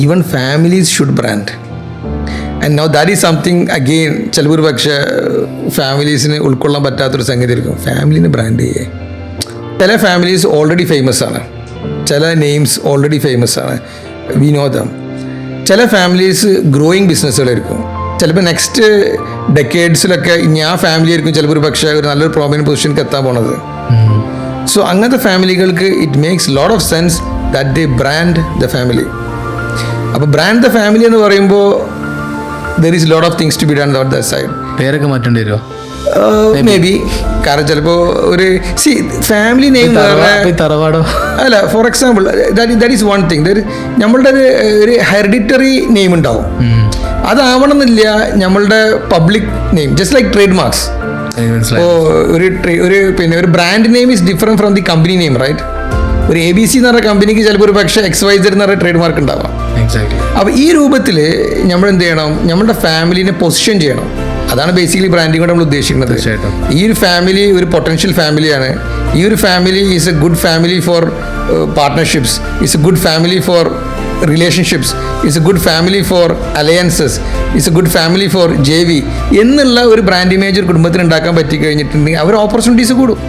Even families should brand. And now that is something again ചിലപ്പോൾ ഒരു പക്ഷേ ഫാമിലീസിന് ഉൾക്കൊള്ളാൻ പറ്റാത്തൊരു സംഗതി ആയിരിക്കും. ഫാമിലിനെ ബ്രാൻഡ് ചെയ്യേ. ചില ഫാമിലീസ് ഓൾറെഡി ഫേമസ് ആണ്, ചില നെയിംസ് ഓൾറെഡി ഫേമസ് ആണ്, വി നോ ദം. ചില ഫാമിലീസ് ഗ്രോയിങ് ബിസിനസ്സുകളായിരിക്കും. ചിലപ്പോൾ നെക്സ്റ്റ് ഡെക്കേഡ്സിലൊക്കെ ഇനി ആ ഫാമിലി ആയിരിക്കും ചിലപ്പോൾ ഒരു പക്ഷേ ഒരു നല്ലൊരു പ്രോമിനൻറ്റ് പൊസിഷനിലേക്ക് എത്താൻ പോണത്. സോ അങ്ങനത്തെ ഫാമിലികൾക്ക് it makes lot of sense that they brand the family. അപ്പോൾ ബ്രാൻഡ് ദ ഫാമിലി എന്ന് പറയുമ്പോൾ there is a lot of things to be done on that side. പേരൊക്കെ മാറ്റേണ്ടി വരുമോ? May be. കാരണം ചിലപ്പോൾ ഒരു ഫാമിലി നെയിം തറവാടോ അല്ല, for example that is one thing. നമ്മളുടെ ഒരു ഹെറിഡിറ്ററി നെയിം ഉണ്ടാവും, അതാവണം എന്നില്ല നമ്മളുടെ public name. Just like trademarks. ഇപ്പോൾ ഒരു brand name is different from the company name, right? ഒരു ABC എന്ന് പറഞ്ഞ കമ്പനിക്ക് ചിലപ്പോൾ ഒരു പക്ഷേ XYZ എന്ന് പറഞ്ഞ ട്രേഡ് മാർക്ക് ഉണ്ടാവാം. അപ്പോൾ ഈ രൂപത്തിൽ നമ്മൾ എന്ത് ചെയ്യണം? നമ്മളുടെ ഫാമിലിനെ പൊസിഷൻ ചെയ്യണം. അതാണ് ബേസിക്കലി ബ്രാൻഡിങ് കൊണ്ട് നമ്മൾ ഉദ്ദേശിക്കുന്നത്. ഈ ഒരു ഫാമിലി ഒരു പൊട്ടൻഷ്യൽ ഫാമിലിയാണ്. ഈ ഒരു family is A good family for partnerships, is A good family for relationships, is A good family for alliances, is A good family for JV എന്നുള്ള ഒരു ബ്രാൻഡ് ഇമേജ് ഒരു കുടുംബത്തിന് ഉണ്ടാക്കാൻ പറ്റി കഴിഞ്ഞിട്ടുണ്ടെങ്കിൽ അവർ ഓപ്പർച്യൂണിറ്റീസ് കൂടും.